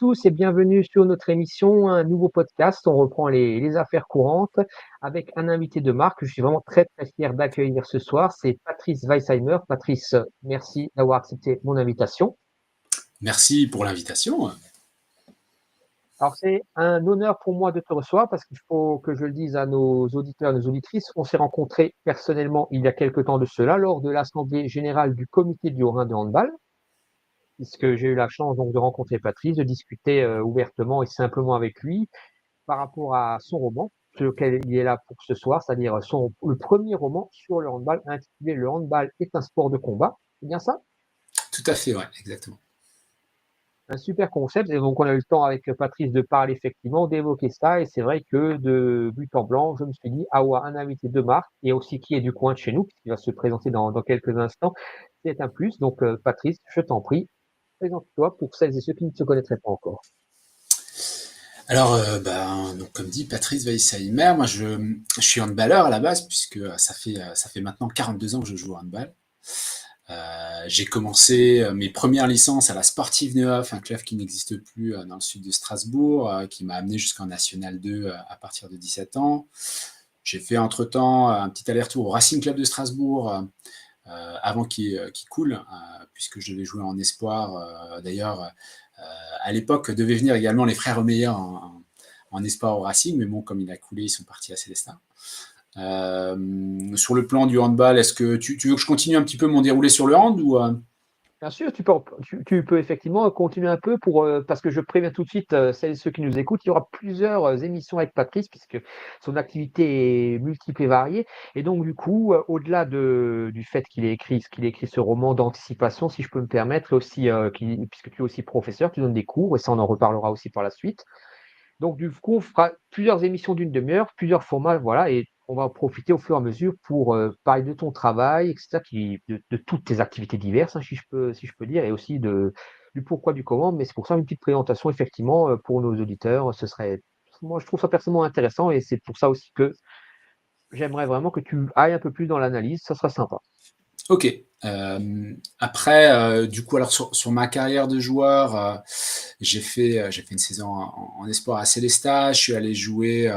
tous et bienvenue sur notre émission, un nouveau podcast. On reprend les affaires courantes avec un invité de marque. Je suis vraiment très très fier d'accueillir ce soir. C'est Patrice Weisheimer. Patrice, merci d'avoir accepté mon invitation. Merci pour l'invitation. Alors c'est un honneur pour moi de te recevoir parce qu'il faut que je le dise à nos auditeurs et nos auditrices. On s'est rencontrés personnellement il y a quelque temps de cela lors de l'Assemblée générale du comité du Haut-Rhin de handball, puisque j'ai eu la chance donc de rencontrer Patrice, de discuter ouvertement et simplement avec lui par rapport à son roman, sur lequel il est là pour ce soir, c'est-à-dire le premier roman sur le handball intitulé Le handball est un sport de combat. C'est bien ça? Tout à fait, ouais, exactement. Un super concept. Et donc, on a eu le temps avec Patrice de parler effectivement, d'évoquer ça. Et c'est vrai que de but en blanc, je me suis dit, ah ouais, un invité de marque et aussi qui est du coin de chez nous, qui va se présenter dans quelques instants, c'est un plus. Donc, Patrice, je t'en prie, présente-toi pour celles et ceux qui ne te connaîtraient pas encore. Alors, donc, comme dit Patrice Weisheimer, moi je suis handballeur à la base, puisque ça fait maintenant 42 ans que je joue au handball. J'ai commencé mes premières licences à la Sportive Neuhoff, un club qui n'existe plus dans le sud de Strasbourg, qui m'a amené jusqu'en National 2 à partir de 17 ans. J'ai fait entre-temps un petit aller-retour au Racing Club de Strasbourg, avant qu'il coule, puisque je devais jouer en espoir. D'ailleurs, à l'époque, devaient venir également les frères Omeyer en espoir au Racing, mais bon, comme il a coulé, ils sont partis à Célestin. Sur le plan du handball, est-ce que tu veux que je continue un petit peu mon déroulé sur le hand ou Bien sûr, tu peux effectivement continuer un peu parce que je préviens tout de suite celles et ceux qui nous écoutent, il y aura plusieurs émissions avec Patrice puisque son activité est multiple et variée. Et donc, du coup, au-delà du fait qu'il ait écrit ce roman d'anticipation, si je peux me permettre, et aussi, puisque tu es aussi professeur, tu donnes des cours, et ça, on en reparlera aussi par la suite. Donc, du coup, on fera plusieurs émissions d'une demi-heure, plusieurs formats, voilà, et on va en profiter au fur et à mesure pour parler de ton travail, etc., de toutes tes activités diverses, hein, si je peux dire, et aussi du pourquoi, du comment. Mais c'est pour ça une petite présentation, effectivement, pour nos auditeurs. Moi, je trouve ça personnellement intéressant, et c'est pour ça aussi que j'aimerais vraiment que tu ailles un peu plus dans l'analyse. Ça sera sympa. Ok. Après, du coup, alors sur ma carrière de joueur, j'ai fait une saison espoir à Célestat. Je suis allé jouer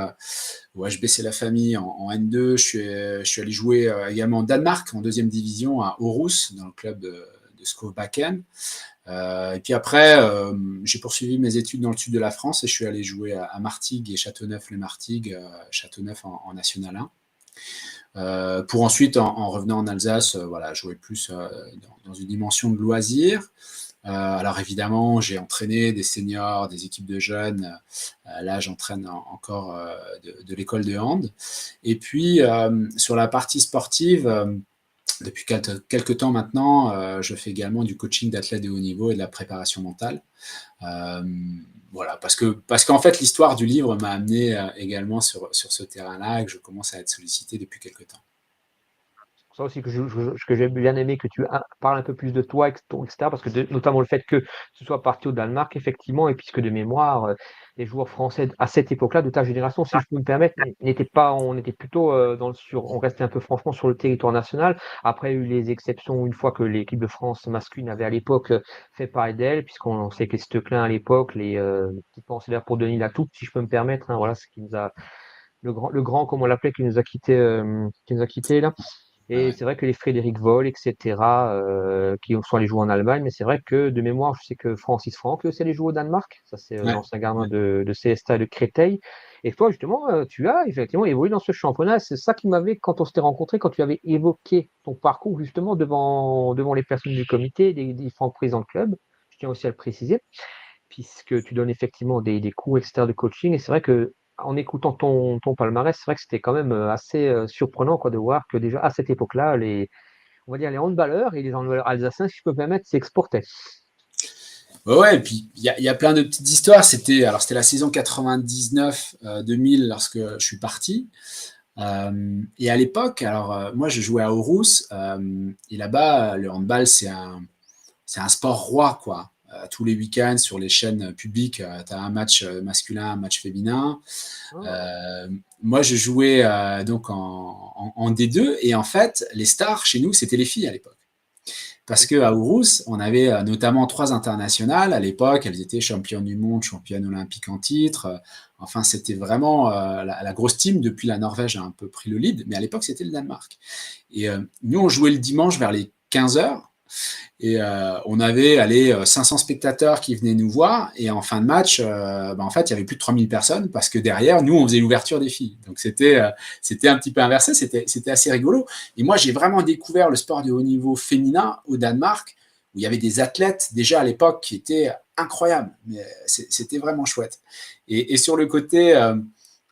au HBC La Famille en N2. Je suis allé jouer également en Danemark, en deuxième division, à Aarhus, dans le club de Skovbakken. Et puis après, j'ai poursuivi mes études dans le sud de la France et je suis allé jouer à Martigues et Châteauneuf-les-Martigues, Châteauneuf en National 1. Pour ensuite, en revenant en Alsace, voilà, jouer plus dans une dimension de loisir. Alors évidemment, j'ai entraîné des seniors, des équipes de jeunes. Là, j'entraîne encore de l'école de hand. Et puis, sur la partie sportive, depuis quelques temps maintenant, je fais également du coaching d'athlètes de haut niveau et de la préparation mentale. Euh, voilà, parce qu'en fait, l'histoire du livre m'a amené également sur ce terrain-là et que je commence à être sollicité depuis quelques temps. C'est pour ça aussi que j'ai bien aimé que tu parles un peu plus de toi, etc. Parce que notamment le fait que tu sois parti au Danemark, effectivement, et puisque de mémoire, les joueurs français à cette époque-là, de ta génération, si je peux me permettre, on était plutôt on restait un peu franchement sur le territoire national. Après, il y a eu les exceptions une fois que l'équipe de France masculine avait à l'époque fait parler d'elle, puisqu'on sait que les Steclin à l'époque, les petits penseurs pour Denis Latour, si je peux me permettre, hein, voilà, ce qui nous a, le grand, comme on l'appelait, qui nous a quittés là. Ouais, Et ouais. c'est vrai que les Frédéric Voll, etc., qui sont allés jouer en Allemagne, mais c'est vrai que de mémoire, je sais que Francis Franck lui aussi allé jouer au Danemark. Ça, c'est Ouais, l'ancien gardien ouais. de Célestat et de Créteil. Et toi, justement, tu as effectivement évolué dans ce championnat. C'est ça qui m'avait, quand on s'était rencontré, quand tu avais évoqué ton parcours justement devant les personnes du comité, des différents présidents de club. Je tiens aussi à le préciser puisque tu donnes effectivement des cours, etc., de coaching. Et c'est vrai que en écoutant ton palmarès, c'est vrai que c'était quand même assez surprenant quoi, de voir que déjà à cette époque-là, on va dire les handballeurs et les handballeurs alsaciens, si je peux me permettre, s'exportaient. Ouais, ouais, et puis il y a plein de petites histoires. C'était la saison 99-2000 lorsque je suis parti. Et à l'époque, alors moi je jouais à Aarhus et là-bas le handball c'est un sport roi quoi. Tous les week-ends sur les chaînes publiques, tu as un match masculin, un match féminin. Ah, Euh, Moi je jouais donc en D2 et en fait les stars chez nous c'était les filles à l'époque. parce que à Ourous, on avait notamment 3 internationales à l'époque. Elles étaient championnes du monde, championnes olympiques en titre. Enfin, c'était vraiment la grosse team. Depuis, la Norvège a un peu pris le lead, mais à l'époque, c'était le Danemark. Et nous, on jouait le dimanche vers les 15 heures. Et on avait allez, 500 spectateurs qui venaient nous voir. Et en fin de match, en fait, il y avait plus de 3000 personnes parce que derrière, nous, on faisait l'ouverture des filles. Donc c'était un petit peu inversé, c'était assez rigolo. Et moi, j'ai vraiment découvert le sport de haut niveau féminin au Danemark, où il y avait des athlètes déjà à l'époque qui étaient incroyables. Mais c'était vraiment chouette. Et sur le côté,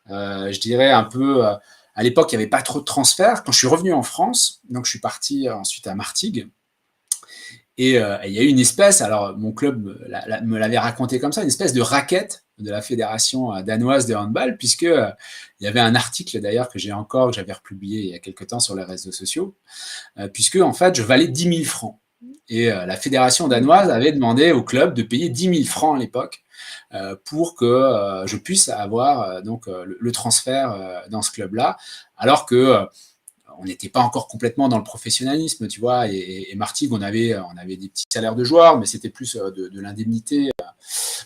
je dirais un peu, à l'époque, il n'y avait pas trop de transferts. Quand je suis revenu en France, donc je suis parti ensuite à Martigues. Et il y a eu une espèce, alors mon club me l'avait raconté comme ça, une espèce de raquette de la fédération danoise de handball, puisque il y avait un article d'ailleurs que j'ai encore, que j'avais republié il y a quelques temps sur les réseaux sociaux, puisque en fait je valais 10 000 francs. Et la fédération danoise avait demandé au club de payer 10 000 francs à l'époque pour que je puisse avoir donc le transfert dans ce club-là, alors que on n'était pas encore complètement dans le professionnalisme, tu vois. Et Martigues, on avait des petits salaires de joueurs, mais c'était plus de l'indemnité.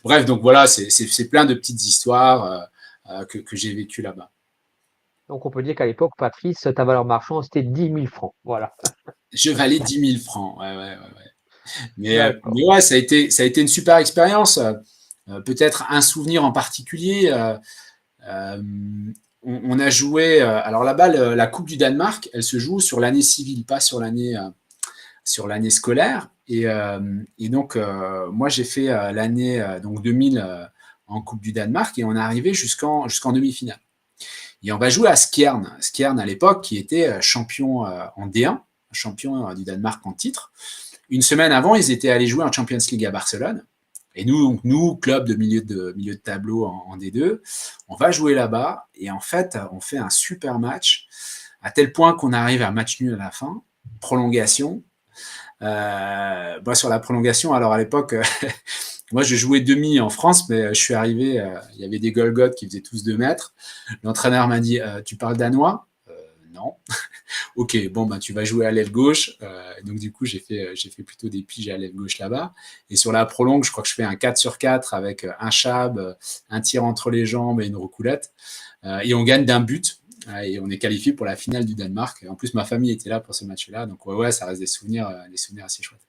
Bref, donc voilà, c'est plein de petites histoires que j'ai vécues là-bas. Donc on peut dire qu'à l'époque, Patrice, ta valeur marchande, c'était 10 000 francs. Voilà. Je valais 10 000 francs. Ouais, ouais, ouais, ouais. Mais D'accord. ouais, ça a été une super expérience. Peut-être un souvenir en particulier. Euh, on a joué. Alors là-bas, la Coupe du Danemark, elle se joue sur l'année civile, pas sur l'année scolaire. Et donc, moi, j'ai fait l'année donc 2000 en Coupe du Danemark et on est arrivé jusqu'en demi-finale. Et on va jouer à Skjern. Skjern, à l'époque, qui était champion en D1, champion du Danemark en titre. Une semaine avant, ils étaient allés jouer en Champions League à Barcelone. Et nous, club de milieu de tableau en D2, on va jouer là-bas. Et en fait, on fait un super match, à tel point qu'on arrive à match nul à la fin, prolongation. Sur la prolongation, alors à l'époque, moi je jouais demi en France, mais je suis arrivé, il y avait des Golgoths qui faisaient tous 2 mètres. L'entraîneur m'a dit tu parles danois? Non. Ok, bon, tu vas jouer à l'aile gauche. Donc, du coup, j'ai fait plutôt des piges à l'aile gauche là-bas. Et sur la prolongue, je crois que je fais un 4 sur 4 avec un chab, un tir entre les jambes et une reculette. Et on gagne d'un but. Et on est qualifié pour la finale du Danemark. En plus, ma famille était là pour ce match-là. Donc, ouais, ça reste des souvenirs assez chouettes.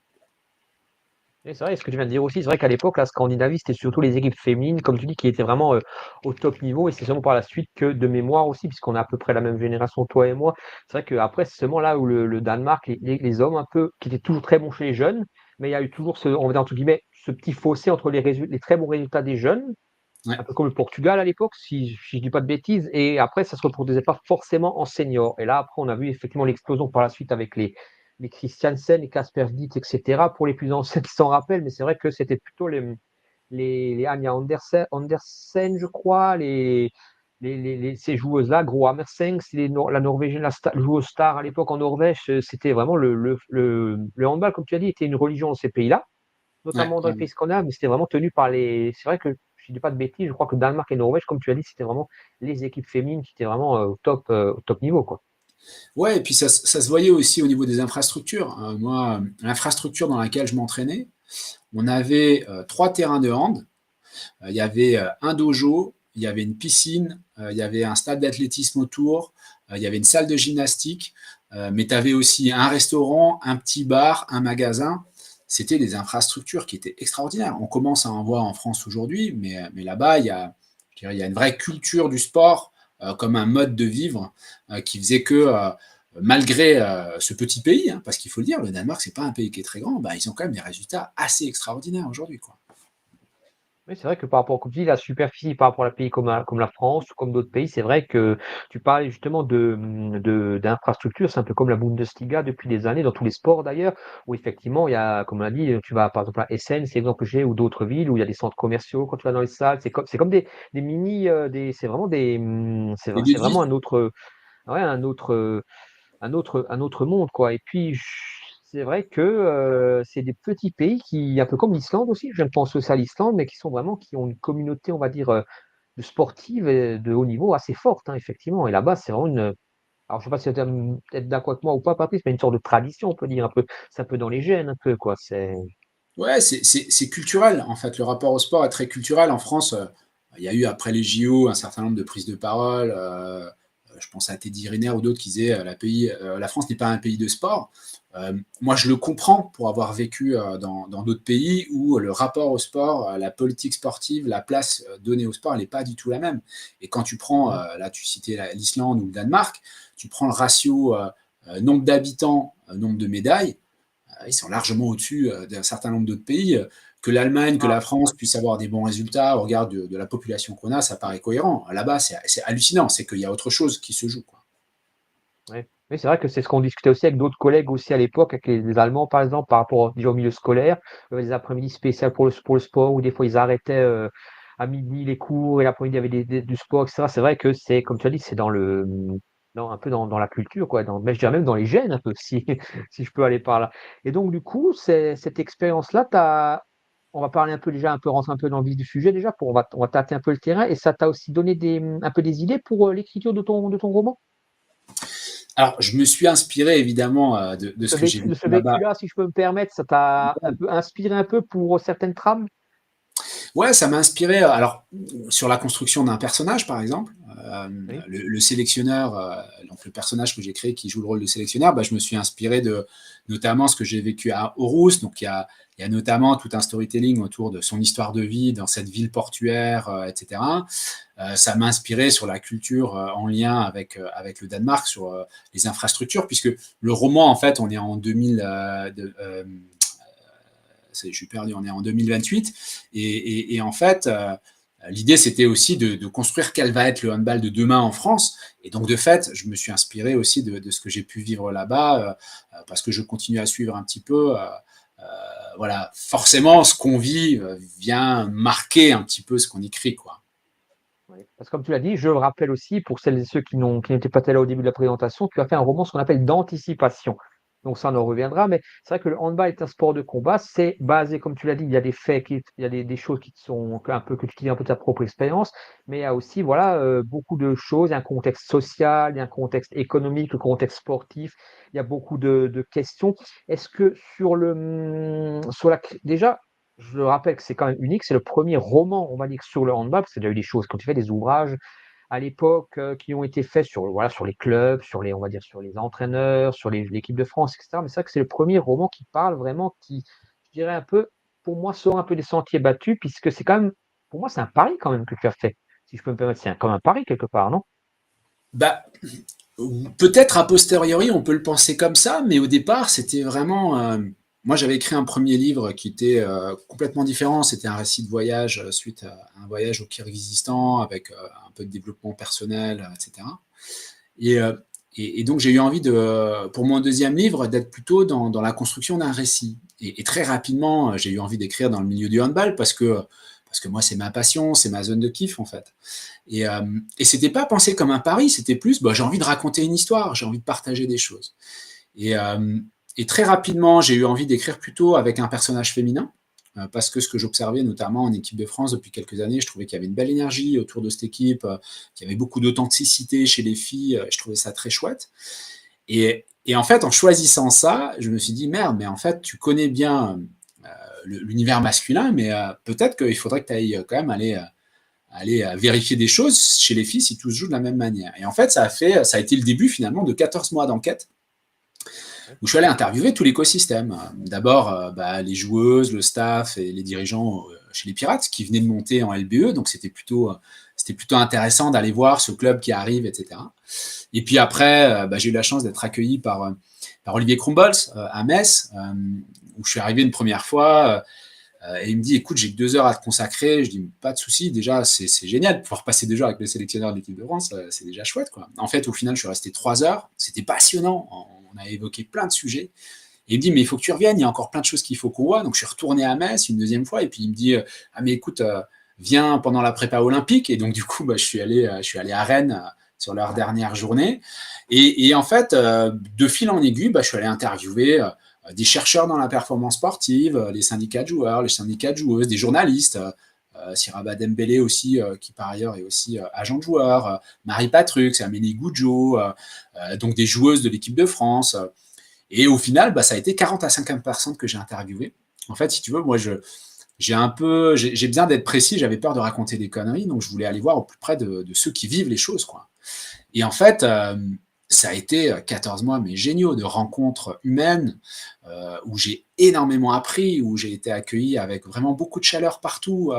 Et c'est vrai, ce que tu viens de dire aussi, c'est vrai qu'à l'époque, la Scandinavie, c'était surtout les équipes féminines, comme tu dis, qui étaient vraiment au top niveau. Et c'est seulement par la suite que, de mémoire aussi, puisqu'on a à peu près la même génération, toi et moi, c'est vrai qu'après, c'est seulement là où le Danemark, les hommes un peu, qui étaient toujours très bons chez les jeunes, mais il y a eu toujours on va dire entre guillemets, ce petit fossé entre les très bons résultats des jeunes, Ouais. un peu comme le Portugal à l'époque, si je dis pas de bêtises, et après, ça se reproduisait pas forcément en senior. Et là, après, on a vu effectivement l'explosion par la suite avec les Christiansen, les Casper Dietz, etc. Pour les plus anciens qui s'en rappellent, mais c'est vrai que c'était plutôt les Anja Andersen, je crois, ces joueuses-là, Gro Hammerseng, la Norvégienne, joueuse star à l'époque en Norvège, c'était vraiment le handball, comme tu as dit, était une religion dans ces pays-là, Ouais, notamment dans les ouais. pays scandinaves, mais c'était vraiment tenu par les. C'est vrai que, je ne dis pas de bêtises, je crois que Danemark et Norvège, comme tu as dit, c'était vraiment les équipes féminines qui étaient vraiment au top niveau, quoi. Ouais, et puis ça se voyait aussi au niveau des infrastructures. Moi, l'infrastructure dans laquelle je m'entraînais, on avait 3 terrains de hand. Il y avait un dojo, il y avait une piscine, il y avait un stade d'athlétisme autour, il y avait une salle de gymnastique, mais tu avais aussi un restaurant, un petit bar, un magasin. C'était des infrastructures qui étaient extraordinaires. On commence à en voir en France aujourd'hui, mais là-bas, je dirais, il y a une vraie culture du sport comme un mode de vivre qui faisait que malgré ce petit pays, hein, parce qu'il faut le dire, le Danemark, c'est pas un pays qui est très grand, bah, ils ont quand même des résultats assez extraordinaires aujourd'hui, quoi. Oui, c'est vrai que par rapport, comme tu dis, la superficie par rapport à un pays comme la France ou comme d'autres pays, c'est vrai que tu parlais justement d'infrastructures, c'est un peu comme la Bundesliga depuis des années, dans tous les sports d'ailleurs, où effectivement, il y a, comme on l'a dit, tu vas par exemple à Essen, c'est l'exemple que j'ai, ou d'autres villes où il y a des centres commerciaux, quand tu vas dans les salles, c'est comme des mini, c'est vraiment Les deux c'est de vraiment vie. ouais, un autre monde, quoi. Et puis, c'est vrai que c'est des petits pays qui, un peu comme l'Islande aussi, je ne pense aussi à l'Islande, mais qui ont une communauté, on va dire, de sportive et de haut niveau assez forte, hein, effectivement. Et là-bas, c'est vraiment Alors, je sais pas si tu es peut-être d'accord avec moi ou pas, Patrice, mais une sorte de tradition, on peut dire un peu. C'est un peu dans les gènes, un peu, quoi. C'est Ouais, c'est culturel. En fait, le rapport au sport est très culturel. En France, il y a eu après les JO un certain nombre de prises de parole. Je pense à Teddy Riner ou d'autres qui disaient la France n'est pas un pays de sport. Moi, je le comprends pour avoir vécu dans d'autres pays où le rapport au sport, la politique sportive, la place donnée au sport, elle n'est pas du tout la même. Et quand tu prends, Mhm. là, tu citais l'Islande ou le Danemark, tu prends le ratio nombre d'habitants, nombre de médailles, ils sont largement au-dessus d'un certain nombre d'autres pays. Que l'Allemagne, que Ah, la France puissent avoir des bons résultats au regard de la population qu'on a, ça paraît cohérent. Là-bas, c'est hallucinant, c'est qu'il y a autre chose qui se joue, quoi. ouais. Oui, c'est vrai que c'est ce qu'on discutait aussi avec d'autres collègues aussi à l'époque, avec les Allemands, par exemple, par rapport déjà au milieu scolaire, les après-midi spéciaux pour le sport, où des fois ils arrêtaient à midi les cours et l'après-midi il y avait du sport, etc. C'est vrai que c'est, comme tu as dit, c'est un peu dans la culture, quoi, mais je dirais même dans les gènes un peu, si, si je peux aller par là. Et donc, du coup, cette expérience-là, on va parler un peu déjà, un peu rentrer un peu dans le vif du sujet déjà, on va tâter un peu le terrain, et ça t'a aussi donné un peu des idées pour l'écriture de ton roman? Alors, je me suis inspiré évidemment de ce que j'ai De vécu ce là-bas. vécu-là, si je peux me permettre, ça t'a un peu inspiré un peu pour certaines trames? Ouais, ça m'a inspiré. Alors, sur la construction d'un personnage, par exemple, Oui. le sélectionneur, donc le personnage que j'ai créé qui joue le rôle de sélectionneur, bah, je me suis inspiré de notamment ce que j'ai vécu à Aarhus. Donc, il y a notamment tout un storytelling autour de son histoire de vie dans cette ville portuaire, etc. Ça m'a inspiré sur la culture en lien avec le Danemark, sur les infrastructures, puisque le roman, en fait, on est en 2000, je suis perdu, on est en 2028. Et en fait, l'idée, c'était aussi de construire quel va être le handball de demain en France. Et donc, de fait, je me suis inspiré aussi de ce que j'ai pu vivre là-bas, parce que je continue à suivre un petit peu. Voilà, forcément, ce qu'on vit vient marquer un petit peu ce qu'on écrit, quoi. Oui. Parce que comme tu l'as dit, je le rappelle aussi, pour celles et ceux qui n'étaient pas là au début de la présentation, tu as fait un roman, ce qu'on appelle d'anticipation. Donc ça, on en reviendra, mais c'est vrai que le handball est un sport de combat, c'est basé, comme tu l'as dit, il y a des faits, il y a des choses qui sont un peu, que tu dis un peu de ta propre expérience, mais il y a aussi, voilà, beaucoup de choses, il y a un contexte social, il y a un contexte économique, le contexte sportif, il y a beaucoup de questions. Est-ce que déjà, je le rappelle que c'est quand même unique, c'est le premier roman, on va dire, sur le handball, parce qu'il y a déjà eu des choses, quand tu fais des ouvrages à l'époque qui ont été faits sur, voilà, sur les clubs, on va dire, sur les entraîneurs, sur l'équipe de France, etc. Mais c'est vrai que c'est le premier roman qui parle vraiment, qui, je dirais un peu, pour moi, sort un peu des sentiers battus, puisque c'est quand même, pour moi, c'est un pari quand même que tu as fait, si je peux me permettre, comme un pari quelque part, non? Bah, peut-être a posteriori, on peut le penser comme ça, mais au départ, c'était vraiment. Moi, j'avais écrit un premier livre qui était complètement différent. C'était un récit de voyage suite à un voyage au Kirghizistan avec un peu de développement personnel, etc. Et, euh, et donc, j'ai eu envie pour mon deuxième livre, d'être plutôt dans la construction d'un récit. Et très rapidement, j'ai eu envie d'écrire dans le milieu du handball parce que moi, c'est ma passion, c'est ma zone de kiff en fait. Et c'était pas pensé comme un pari, c'était plus, bah, j'ai envie de raconter une histoire, j'ai envie de partager des choses. Et, euh, et très rapidement, j'ai eu envie d'écrire plutôt avec un personnage féminin, parce que ce que j'observais notamment en équipe de France depuis quelques années, je trouvais qu'il y avait une belle énergie autour de cette équipe, qu'il y avait beaucoup d'authenticité chez les filles, je trouvais ça très chouette. Et en fait, en choisissant ça, je me suis dit, merde, mais en fait, tu connais bien l'univers masculin, mais peut-être qu'il faudrait que tu ailles quand même aller vérifier des choses chez les filles si tout se joue de la même manière. Et en fait, ça a été le début finalement de 14 mois d'enquête Ouais. où je suis allé interviewer tout l'écosystème. D'abord, bah, les joueuses, le staff et les dirigeants chez les Pirates qui venaient de monter en LBE, donc c'était plutôt intéressant d'aller voir ce club qui arrive, etc. Et puis après, bah, j'ai eu la chance d'être accueilli par Olivier Krumbolz à Metz, où je suis arrivé une première fois. Et il me dit, écoute, j'ai que 2 heures à te consacrer. Je dis, pas de souci. Déjà, c'est génial de pouvoir passer 2 heures avec le sélectionneur de l'équipe de France. C'est déjà chouette, quoi. En fait, au final, je suis resté 3 heures. C'était passionnant. On a évoqué plein de sujets. Et il me dit, mais il faut que tu reviennes. Il y a encore plein de choses qu'il faut qu'on voit. Donc, je suis retourné à Metz une deuxième fois. Et puis, il me dit, ah, mais écoute, viens pendant la prépa olympique. Et donc, du coup, bah, je suis allé à Rennes sur leur dernière journée. Et en fait, de fil en aiguille, bah, je suis allé interviewer des chercheurs dans la performance sportive, les syndicats de joueurs, les syndicats de joueuses, des journalistes, Siraba Dembélé aussi, qui par ailleurs est aussi agent de joueur, Marie Patrux, Amélie Goudzo, donc des joueuses de l'équipe de France. Et au final, ça a été 40 à 50 personnes que j'ai interviewées. En fait, si tu veux, moi, j'ai besoin d'être précis, j'avais peur de raconter des conneries, donc je voulais aller voir au plus près de ceux qui vivent les choses, quoi. Et en fait, ça a été 14 mois, mais géniaux, de rencontres humaines, où j'ai énormément appris, où j'ai été accueilli avec vraiment beaucoup de chaleur partout,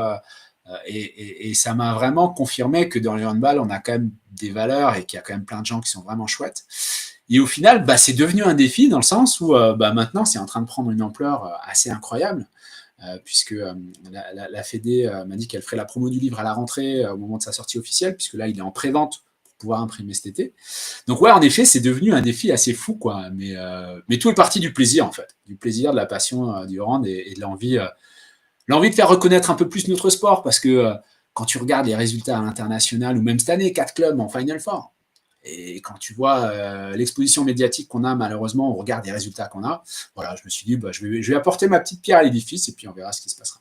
et ça m'a vraiment confirmé que dans le handball, on a quand même des valeurs et qu'il y a quand même plein de gens qui sont vraiment chouettes. Et au final, c'est devenu un défi dans le sens où maintenant, c'est en train de prendre une ampleur assez incroyable, puisque la Fédé m'a dit qu'elle ferait la promo du livre à la rentrée au moment de sa sortie officielle, puisque là, il est en pré-vente pour pouvoir imprimer cet été. Donc ouais, en effet, c'est devenu un défi assez fou, quoi. Mais tout est parti du plaisir, en fait. Du plaisir, de la passion du hand et de l'envie de faire reconnaître un peu plus notre sport, parce que quand tu regardes les résultats à l'international, ou même cette année, 4 clubs en Final Four, et quand tu vois l'exposition médiatique qu'on a, malheureusement, on regarde les résultats qu'on a, voilà, je me suis dit, je vais apporter ma petite pierre à l'édifice, et puis on verra ce qui se passera.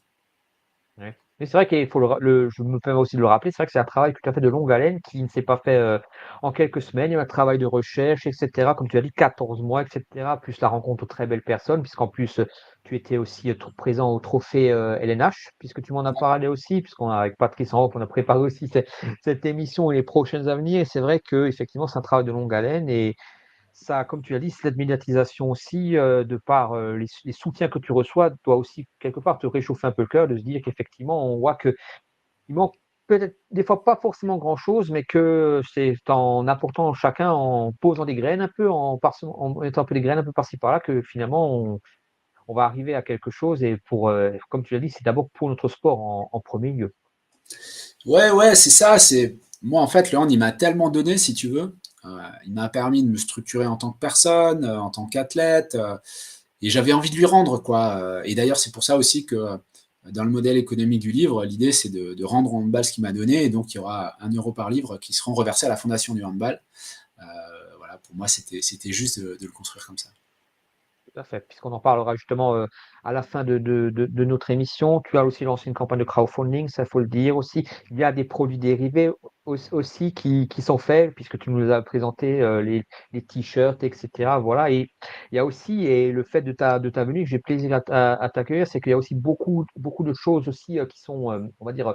Ouais. Mais c'est vrai qu'il faut je me permets aussi de le rappeler, c'est vrai que c'est un travail tout à fait de longue haleine qui ne s'est pas fait en quelques semaines. Il y a un travail de recherche, etc. Comme tu as dit, 14 mois, etc. Plus la rencontre aux très belles personnes, puisqu'en plus, tu étais aussi présent au trophée LNH, puisque tu m'en as parlé aussi, avec Patrice en Europe, on a préparé aussi cette émission et les prochaines à venir. Et c'est vrai que effectivement, c'est un travail de longue haleine. Et ça, comme tu l'as dit, cette médiatisation aussi, de par les soutiens que tu reçois, doit aussi quelque part te réchauffer un peu le cœur, de se dire qu'effectivement, on voit qu'il manque peut-être des fois pas forcément grand-chose, mais que c'est en apportant chacun, en posant des graines un peu, en mettant un peu des graines un peu par-ci par-là, que finalement on va arriver à quelque chose. Et comme tu l'as dit, c'est d'abord pour notre sport en premier lieu. Ouais, c'est ça. Moi, en fait, le hand, il m'a tellement donné, si tu veux. Il m'a permis de me structurer en tant que personne, en tant qu'athlète, et j'avais envie de lui rendre, quoi. Et d'ailleurs, c'est pour ça aussi que dans le modèle économique du livre, l'idée, c'est de rendre au handball ce qu'il m'a donné, et donc il y aura 1 euro par livre qui seront reversés à la fondation du handball. Euh, voilà, pour moi, c'était juste de le construire comme ça. Tout à fait, puisqu'on en parlera justement à la fin de notre émission. Tu as aussi lancé une campagne de crowdfunding, ça faut le dire aussi. Il y a des produits dérivés aussi qui sont faits, puisque tu nous as présenté les t-shirts, etc. Voilà, et il y a aussi, et le fait de ta venue, que j'ai plaisir à t'accueillir, c'est qu'il y a aussi beaucoup de choses aussi qui sont, on va dire,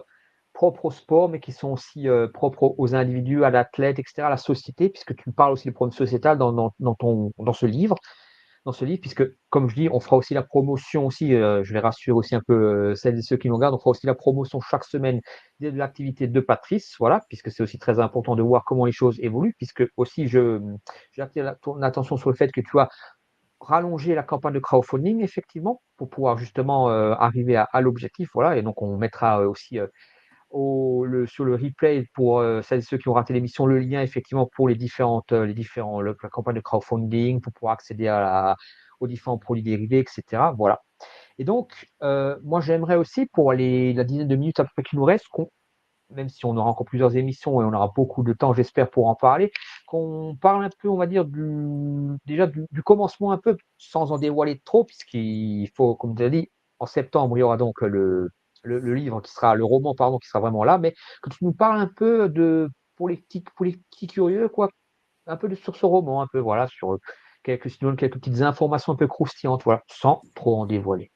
propres au sport, mais qui sont aussi propres aux individus, à l'athlète, etc., à la société, puisque tu parles aussi de problèmes sociétal dans ce livre, puisque, comme je dis, on fera aussi la promotion aussi, je vais rassurer aussi un peu celles et ceux qui nous regardent, on fera aussi la promotion chaque semaine de l'activité de Patrice, voilà, puisque c'est aussi très important de voir comment les choses évoluent, puisque aussi j'attire ton attention sur le fait que tu as rallongé la campagne de crowdfunding, effectivement, pour pouvoir justement arriver à l'objectif, voilà, et donc on mettra aussi sur le replay pour celles et ceux qui ont raté l'émission, le lien effectivement pour la campagne de crowdfunding, pour pouvoir accéder aux différents produits dérivés, etc. Voilà. Et donc, moi, j'aimerais aussi, pour la dizaine de minutes à peu près qui nous reste, même si on aura encore plusieurs émissions et on aura beaucoup de temps, j'espère, pour en parler, qu'on parle un peu, on va dire, déjà du commencement un peu, sans en dévoiler trop, puisqu'il faut, comme tu as dit, en septembre, il y aura donc le livre le roman, pardon, qui sera vraiment là, mais que tu nous parles un peu pour les petits curieux, quoi, un peu sur ce roman, un peu, voilà, sinon, quelques petites informations un peu croustillantes, voilà, sans trop en dévoiler.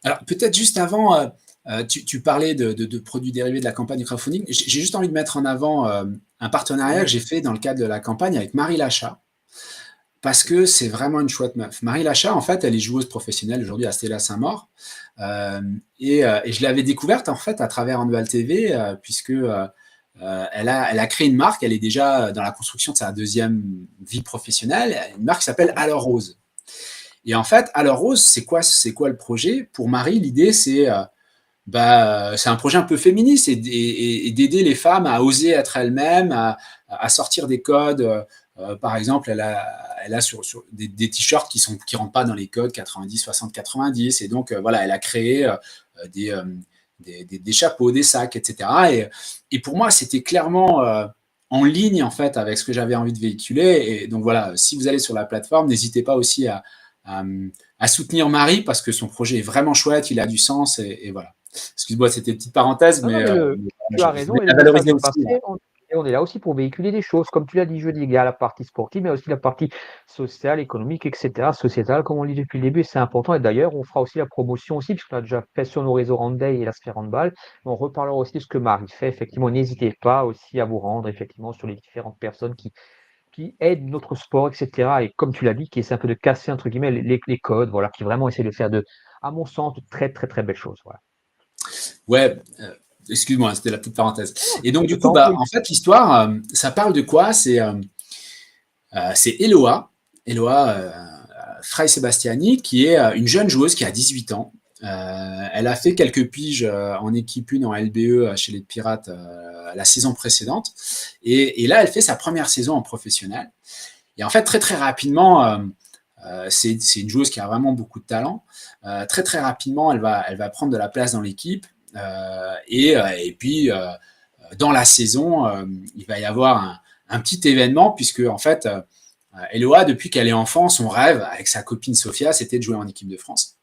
Alors, peut-être juste avant, tu parlais de produits dérivés de la campagne du crowdfunding. J'ai juste envie de mettre en avant un partenariat que j'ai fait dans le cadre de la campagne avec Marie Lachat, parce que c'est vraiment une chouette meuf. Marie Lachat, en fait, elle est joueuse professionnelle aujourd'hui à Stella Saint-Maur, et je l'avais découverte en fait à travers Handball TV, puisque elle a créé une marque. Elle est déjà dans la construction de sa deuxième vie professionnelle, une marque qui s'appelle Alors Rose. Et en fait, Alors Rose, c'est quoi le projet? Pour Marie, l'idée, c'est un projet un peu féministe, et d'aider les femmes à oser être elles-mêmes, à sortir des codes. Par exemple, elle a sur des t-shirts qui rentrent pas dans les codes 90, 60, 90, et donc voilà, elle a créé des, euh, des chapeaux, des sacs, etc. Et pour moi, c'était clairement en ligne en fait avec ce que j'avais envie de véhiculer. Et donc voilà, si vous allez sur la plateforme, n'hésitez pas aussi à soutenir Marie, parce que son projet est vraiment chouette, il a du sens, et voilà. Excuse-moi, c'était une petite parenthèse, Non, non, mais mais tu as je raison voulais et le la message valoriser est aussi. passé. On est là aussi pour véhiculer des choses. Comme tu l'as dit jeudi, il y a la partie sportive, mais aussi la partie sociale, économique, etc., sociétale, comme on dit depuis le début. C'est important. Et d'ailleurs, on fera aussi la promotion aussi, puisqu'on a déjà fait sur nos réseaux Handball et la sphère handball. On reparlera aussi de ce que Marie fait. Effectivement, n'hésitez pas aussi à vous rendre effectivement sur les différentes personnes qui aident notre sport, etc. Et comme tu l'as dit, qui essaient un peu de casser, entre guillemets, les codes, voilà, qui vraiment essaient de faire à mon sens, de très, très, très belles choses. Voilà. Ouais, excuse-moi, c'était la petite parenthèse. Et donc, Je du coup, t'en bah, prie. en fait, l'histoire, ça parle de quoi? C'est Eloa, Frey Sebastiani, qui est une jeune joueuse qui a 18 ans. Elle a fait quelques piges en équipe 1 en LBE chez les Pirates la saison précédente. Et là, elle fait sa première saison en professionnel. Et en fait, très très rapidement, c'est une joueuse qui a vraiment beaucoup de talent. Très très rapidement, elle va prendre de la place dans l'équipe. Et puis, dans la saison, il va y avoir un petit événement, puisque en fait, Eloa, depuis qu'elle est enfant, son rêve avec sa copine Sofia, c'était de jouer en équipe de France.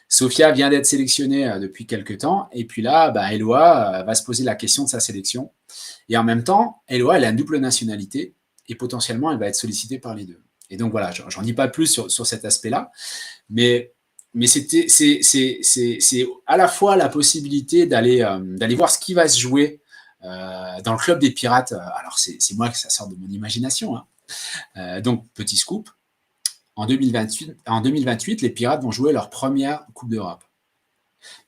Sofia vient d'être sélectionnée depuis quelques temps, et puis là, bah, Eloa va se poser la question de sa sélection. Et en même temps, Eloa, elle a une double nationalité, et potentiellement, elle va être sollicitée par les deux. Et donc voilà, j'en dis pas plus sur cet aspect-là, mais c'est à la fois la possibilité d'aller voir ce qui va se jouer dans le club des Pirates. Alors c'est moi que ça sort de mon imagination, hein. Donc petit scoop, en 2028, les Pirates vont jouer leur première Coupe d'Europe.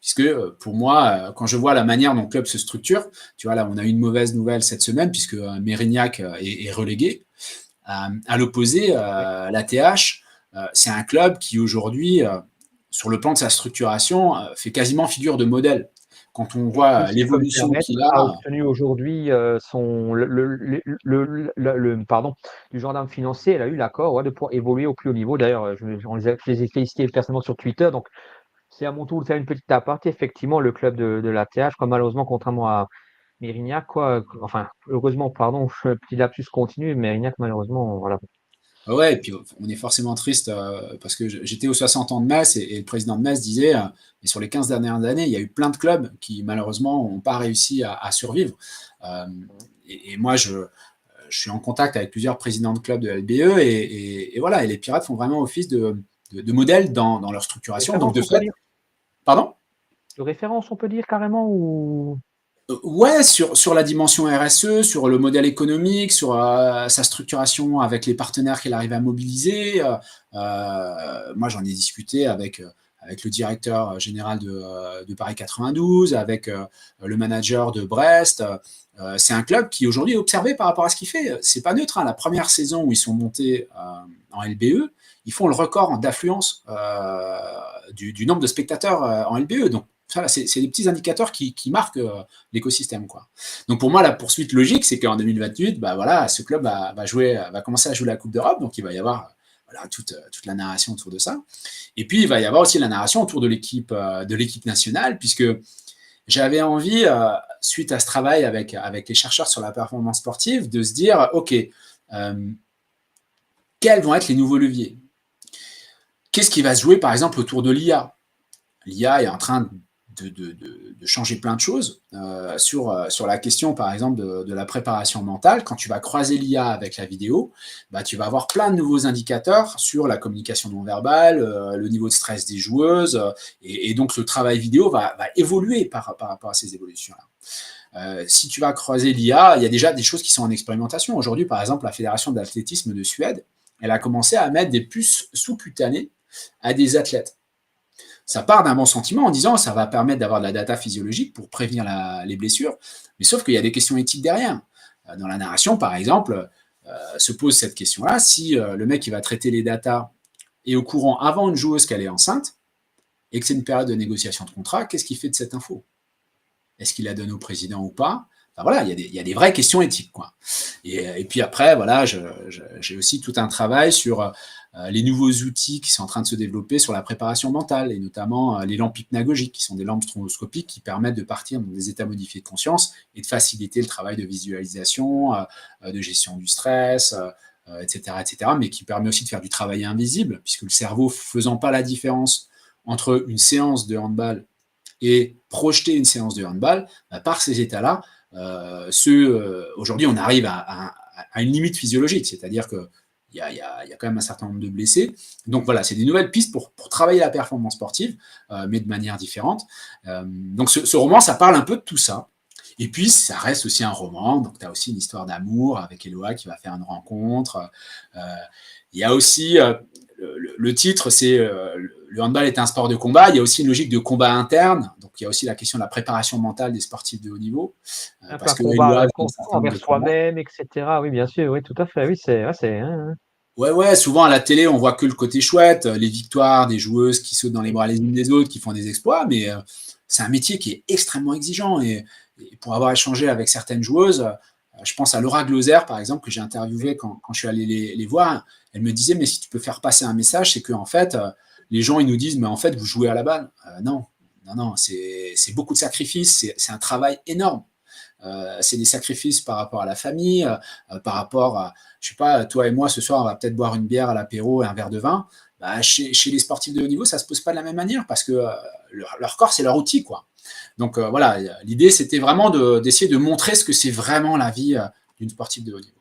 Puisque pour moi, quand je vois la manière dont le club se structure, tu vois, là, on a eu une mauvaise nouvelle cette semaine, puisque Mérignac est relégué. À l'opposé, Oui. la TH, c'est un club qui aujourd'hui, sur le plan de sa structuration, fait quasiment figure de modèle. Quand on Et qui, voit si je peux me l'évolution permettre, qu'il a a, obtenu aujourd'hui son pardon du gendarme financier. Elle a eu l'accord, ouais, de pouvoir évoluer au plus haut niveau. D'ailleurs, je les ai félicités personnellement sur Twitter. Donc, c'est à mon tour de faire une petite aparté. Effectivement, le club de la TH, quoi, malheureusement, contrairement à Mérignac, quoi, enfin, heureusement, pardon, petit lapsus continue, Mérignac, malheureusement, voilà. ouais, et puis on est forcément triste parce que j'étais aux 60 ans de Metz et le président de Metz disait, mais sur les 15 dernières années, il y a eu plein de clubs qui malheureusement n'ont pas réussi à survivre. Euh, et moi, je suis en contact avec plusieurs présidents de clubs de LBE et voilà, et les Pirates font vraiment office de modèle dans leur structuration. Donc Référence, de on peut fait, dire. pardon? De référence, on peut dire carrément, ou Ouais, sur la dimension RSE, sur le modèle économique, sur sa structuration avec les partenaires qu'elle arrive à mobiliser. Moi, j'en ai discuté avec le directeur général de Paris 92, avec le manager de Brest. C'est un club qui aujourd'hui est observé par rapport à ce qu'il fait. C'est pas neutre, hein. La première saison où ils sont montés en LBE, ils font le record d'affluence du nombre de spectateurs en LBE. Donc, ça, c'est des petits indicateurs qui marquent l'écosystème, quoi. Donc pour moi, la poursuite logique, c'est qu'en 2028, bah voilà, ce club va commencer à jouer la Coupe d'Europe, donc il va y avoir voilà, toute la narration autour de ça. Et puis il va y avoir aussi la narration autour de l'équipe nationale, puisque j'avais envie, suite à ce travail avec les chercheurs sur la performance sportive, de se dire, ok, quels vont être les nouveaux leviers? Qu'est-ce qui va se jouer, par exemple, autour de l'IA? L'IA est en train de changer plein de choses sur la question, par exemple, de la préparation mentale. Quand tu vas croiser l'IA avec la vidéo, bah, tu vas avoir plein de nouveaux indicateurs sur la communication non verbale, le niveau de stress des joueuses, et donc le travail vidéo va évoluer par rapport à ces évolutions-là. Si tu vas croiser l'IA, il y a déjà des choses qui sont en expérimentation. Aujourd'hui, par exemple, la Fédération d'athlétisme de Suède, elle a commencé à mettre des puces sous-cutanées à des athlètes. Ça part d'un bon sentiment en disant ça va permettre d'avoir de la data physiologique pour prévenir les blessures, mais sauf qu'il y a des questions éthiques derrière. Dans la narration, par exemple, se pose cette question-là, si le mec qui va traiter les datas est au courant avant une joueuse qu'elle est enceinte, et que c'est une période de négociation de contrat, qu'est-ce qu'il fait de cette info? Est-ce qu'il la donne au président ou pas? Enfin, voilà, il y a des vraies questions éthiques, quoi. Et puis après, voilà, j'ai aussi tout un travail sur les nouveaux outils qui sont en train de se développer sur la préparation mentale, et notamment les lampes hypnagogiques, qui sont des lampes stroboscopiques qui permettent de partir dans des états modifiés de conscience et de faciliter le travail de visualisation, de gestion du stress, etc., etc., mais qui permet aussi de faire du travail invisible, puisque le cerveau, faisant pas la différence entre une séance de handball et projeter une séance de handball, par ces états-là, aujourd'hui, on arrive à une limite physiologique, c'est-à-dire que il y a quand même un certain nombre de blessés. Donc voilà, c'est des nouvelles pistes pour travailler la performance sportive, mais de manière différente. Donc ce roman, ça parle un peu de tout ça. Et puis, ça reste aussi un roman. Donc, tu as aussi une histoire d'amour avec Eloi qui va faire une rencontre. Euh, il y a aussi, le titre, c'est le handball est un sport de combat. Il y a aussi une logique de combat interne. Donc, il y a aussi la question de la préparation mentale des sportifs de haut niveau. Un peu Parce un que combat Eloi fait un constant certain nombre envers de combats. soi-même, etc. Oui, bien sûr, oui, tout à fait. Oui, c'est. Ouais, souvent à la télé, on voit que le côté chouette, les victoires des joueuses qui sautent dans les bras les unes des autres, qui font des exploits, mais c'est un métier qui est extrêmement exigeant. Et pour avoir échangé avec certaines joueuses, je pense à Laura Glauser, par exemple, que j'ai interviewé quand je suis allé les voir, elle me disait, mais si tu peux faire passer un message, c'est que en fait, les gens, ils nous disent, mais en fait, vous jouez à la balle. Non, c'est beaucoup de sacrifices, c'est un travail énorme. C'est des sacrifices par rapport à la famille, par rapport à, je sais pas, toi et moi, ce soir, on va peut-être boire une bière à l'apéro et un verre de vin. Bah, chez les sportifs de haut niveau, ça ne se pose pas de la même manière parce que leur corps, c'est leur outil, quoi. Donc voilà, l'idée, c'était vraiment d'essayer de montrer ce que c'est vraiment la vie d'une sportive de haut niveau.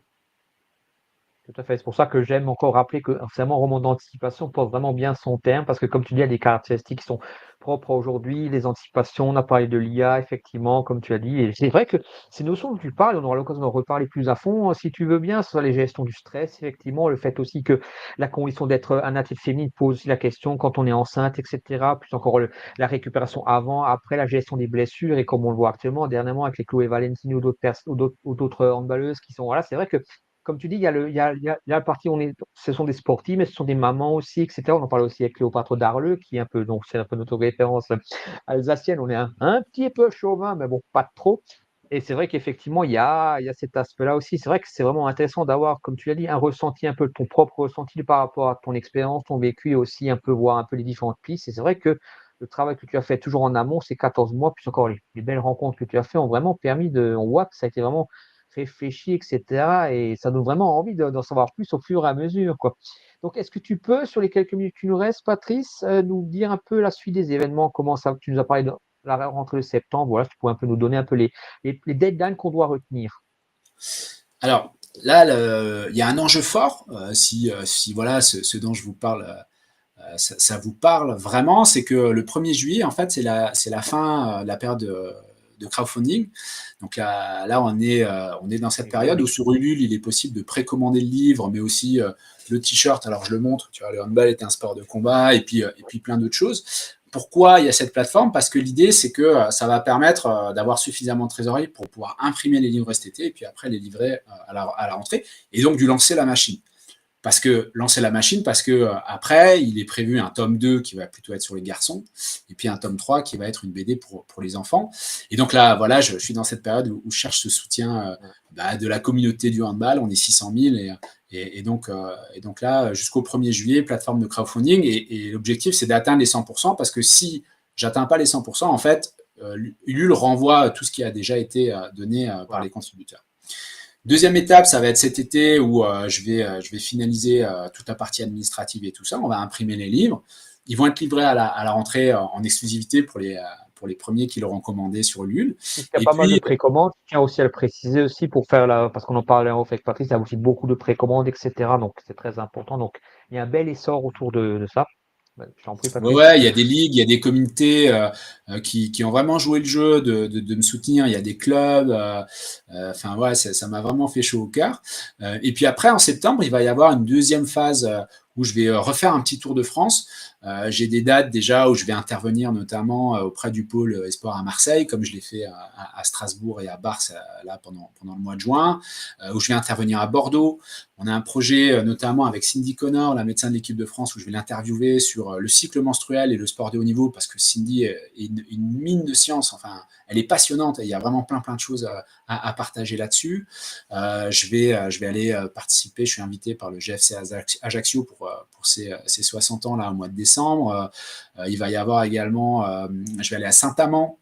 Tout à fait. C'est pour ça que j'aime encore rappeler que finalement, un roman d'anticipation porte vraiment bien son terme, parce que comme tu dis, il y a des caractéristiques qui sont propres à aujourd'hui, les anticipations, on a parlé de l'IA, effectivement, comme tu as dit, et c'est vrai que ces notions dont tu parles, on aura l'occasion d'en reparler plus à fond, si tu veux bien, sur les gestions du stress, effectivement, le fait aussi que la condition d'être un athlète féminin pose aussi la question quand on est enceinte, etc., plus encore la récupération avant, après, la gestion des blessures, et comme on le voit actuellement, dernièrement, avec les Chloé Valentini ou d'autres handballeuses qui sont, voilà, c'est vrai que comme tu dis, il y a la partie, ce sont des sportifs, mais ce sont des mamans aussi, etc. On en parle aussi avec Cléopâtre Darleux, qui est un peu, donc c'est un peu notre référence alsacienne. On est un petit peu chauvin, mais bon, pas trop. Et c'est vrai qu'effectivement, il y a cet aspect-là aussi. C'est vrai que c'est vraiment intéressant d'avoir, comme tu l'as dit, un ressenti, un peu ton propre ressenti par rapport à ton expérience, ton vécu, et aussi un peu voir un peu les différentes pistes. Et c'est vrai que le travail que tu as fait toujours en amont, ces 14 mois, puis encore les belles rencontres que tu as fait ont vraiment permis on voit que ça a été vraiment réfléchi, etc. Et ça donne vraiment envie d'en savoir plus au fur et à mesure, quoi. Donc, est-ce que tu peux, sur les quelques minutes qui nous restent, Patrice, nous dire un peu la suite des événements, comment ça, tu nous as parlé de la rentrée de septembre, voilà, tu pourrais un peu nous donner un peu les deadlines qu'on doit retenir. Alors là, il y a un enjeu fort, si voilà, ce dont je vous parle, ça vous parle vraiment, c'est que le 1er juillet, en fait, c'est la fin de la période de crowdfunding. Donc là on est dans cette Eh bien, période où oui. sur Ulule, il est possible de précommander le livre, mais aussi le t-shirt. Alors je le montre, tu vois, le handball est un sport de combat, et puis plein d'autres choses. Pourquoi il y a cette plateforme? Parce que l'idée, c'est que ça va permettre d'avoir suffisamment de trésorerie pour pouvoir imprimer les livres cet été, et puis après les livrer à la rentrée, et donc du lancer la machine. Parce que lancer la machine, parce que après, il est prévu un tome 2 qui va plutôt être sur les garçons, et puis un tome 3 qui va être une BD pour les enfants. Et donc là, voilà, je suis dans cette période où je cherche ce soutien de la communauté du handball. On est 600 000, et donc là, jusqu'au 1er juillet, plateforme de crowdfunding, et l'objectif, c'est d'atteindre les 100%, parce que si j'atteins pas les 100%, en fait, Ulule renvoie tout ce qui a déjà été donné par Voilà. les contributeurs. Deuxième étape, ça va être cet été où je vais finaliser toute la partie administrative et tout ça. On va imprimer les livres. Ils vont être livrés à la rentrée en exclusivité pour les premiers qui l'auront commandé sur Ulule. Il y a Et pas mal de puis, précommandes. Je tiens aussi à le préciser aussi pour faire parce qu'on en parlait en off avec Patrice, il y a aussi beaucoup de précommandes, etc. Donc, c'est très important. Donc, il y a un bel essor autour de ça. Je t'en prie, ouais, Patrice. ouais, il y a des ligues, il y a des communautés qui ont vraiment joué le jeu de me soutenir. Il y a des clubs. Enfin, ouais, ça m'a vraiment fait chaud au cœur. Et puis après, en septembre, il va y avoir une deuxième phase où je vais refaire un petit tour de France. J'ai des dates déjà où je vais intervenir notamment auprès du pôle Espoir à Marseille, comme je l'ai fait à Strasbourg et à Barse là pendant le mois de juin, où je vais intervenir à Bordeaux. On a un projet notamment avec Cindy Connor, la médecin de l'équipe de France, où je vais l'interviewer sur le cycle menstruel et le sport de haut niveau, parce que Cindy est une mine de science. Enfin, elle est passionnante et il y a vraiment plein de choses à partager là-dessus. Je vais aller participer, je suis invité par le GFC Ajaccio pour ses 60 ans là au mois de décembre. Il va y avoir également, je vais aller à Saint-Amand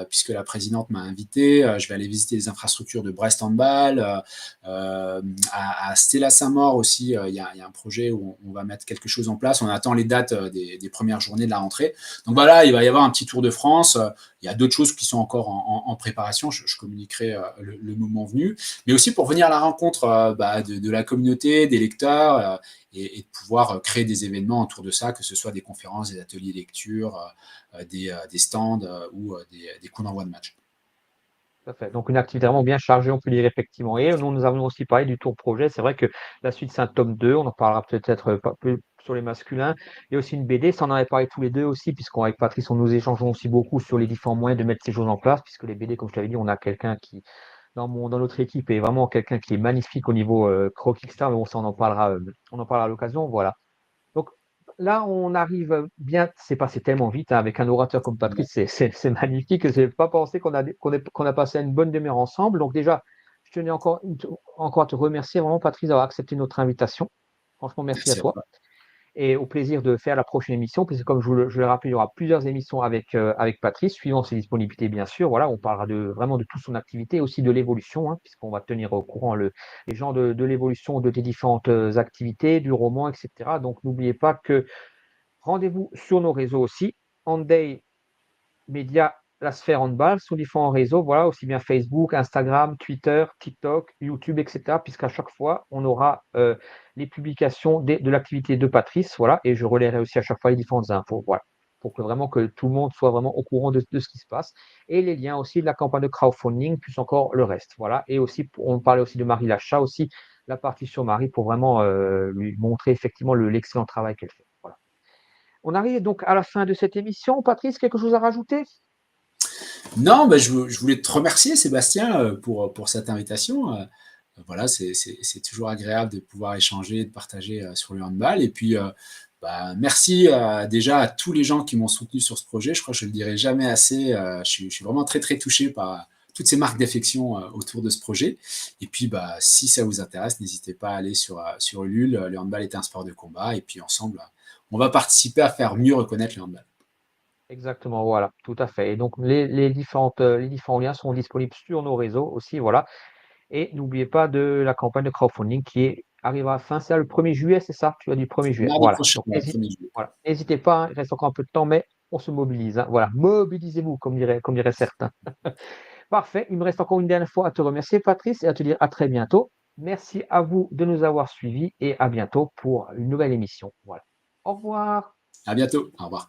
puisque la présidente m'a invité. Je vais aller visiter les infrastructures de Brest Handball. À Stella Saint-Maur aussi, il y a un projet où on va mettre quelque chose en place. On attend les dates des premières journées de la rentrée. Donc voilà, il va y avoir un petit tour de France. Il y a d'autres choses qui sont encore en préparation. Je communiquerai le moment venu. Mais aussi pour venir à la rencontre de la communauté, des lecteurs, et de pouvoir créer des événements autour de ça, que ce soit des conférences, des ateliers lecture, des stands ou des coups d'envoi de match. Tout à fait. Donc une activité vraiment bien chargée, on peut dire effectivement. Et nous avons aussi parlé du tour projet. C'est vrai que la suite, c'est un tome 2. On en parlera peut-être pas plus sur les masculins. Il y a aussi une BD, ça on en avait parlé tous les deux aussi, puisqu'avec Patrice, on nous échangeons aussi beaucoup sur les différents moyens de mettre ces choses en place, puisque les BD, comme je t'avais dit, on a quelqu'un qui, dans notre équipe, est vraiment quelqu'un qui est magnifique au niveau croquis, mais bon, ça on en parlera à l'occasion. Voilà. Donc là, on arrive bien, c'est passé tellement vite, hein, avec un orateur comme Patrice, c'est magnifique. Je n'ai pas pensé qu'on a passé une bonne demi-heure ensemble. Donc déjà, je tenais encore à te remercier vraiment, Patrice, d'avoir accepté notre invitation. Franchement, merci à Merci à toi toi. et au plaisir de faire la prochaine émission, puisque comme je l'ai rappelé, il y aura plusieurs émissions avec Patrice, suivant ses disponibilités, bien sûr. Voilà, on parlera vraiment de toute son activité, aussi de l'évolution, hein, puisqu'on va tenir au courant les gens de l'évolution de tes différentes activités, du roman, etc. Donc, n'oubliez pas que rendez-vous sur nos réseaux aussi, Monday Média, la sphère handball, sur différents réseaux, voilà, aussi bien Facebook, Instagram, Twitter, TikTok, YouTube, etc. Puisqu'à chaque fois, on aura les publications de l'activité de Patrice, voilà, et je relayerai aussi à chaque fois les différentes infos, voilà, pour que vraiment que tout le monde soit vraiment au courant de ce qui se passe. Et les liens aussi de la campagne de crowdfunding, plus encore le reste, voilà. Et aussi, on parlait aussi de Marie Lachat aussi, la partie sur Marie, pour vraiment lui montrer effectivement l'excellent travail qu'elle fait. Voilà. On arrive donc à la fin de cette émission. Patrice, quelque chose à rajouter? Non, je voulais te remercier, Sébastien, pour cette invitation. Voilà, c'est toujours agréable de pouvoir échanger, de partager sur le handball. Et puis, merci déjà à tous les gens qui m'ont soutenu sur ce projet. Je crois que je ne le dirai jamais assez. Je suis vraiment très, très touché par toutes ces marques d'affection autour de ce projet. Et puis, si ça vous intéresse, n'hésitez pas à aller sur Ulule. Le handball est un sport de combat. Et puis, ensemble, on va participer à faire mieux reconnaître le handball. Exactement, voilà, tout à fait. Et donc, les différents liens sont disponibles sur nos réseaux aussi, voilà. Et n'oubliez pas de la campagne de crowdfunding arrivera à fin, c'est le 1er juillet, c'est ça? Tu as dit 1er juillet. Mardi Voilà. prochain, Donc, ouais, 1er juillet. voilà. N'hésitez pas, hein, il reste encore un peu de temps, mais on se mobilise, hein. Voilà, mobilisez-vous, comme diraient certains. Parfait. Il me reste encore une dernière fois à te remercier, Patrice, et à te dire à très bientôt. Merci à vous de nous avoir suivis et à bientôt pour une nouvelle émission. Voilà. Au revoir. À bientôt. Au revoir.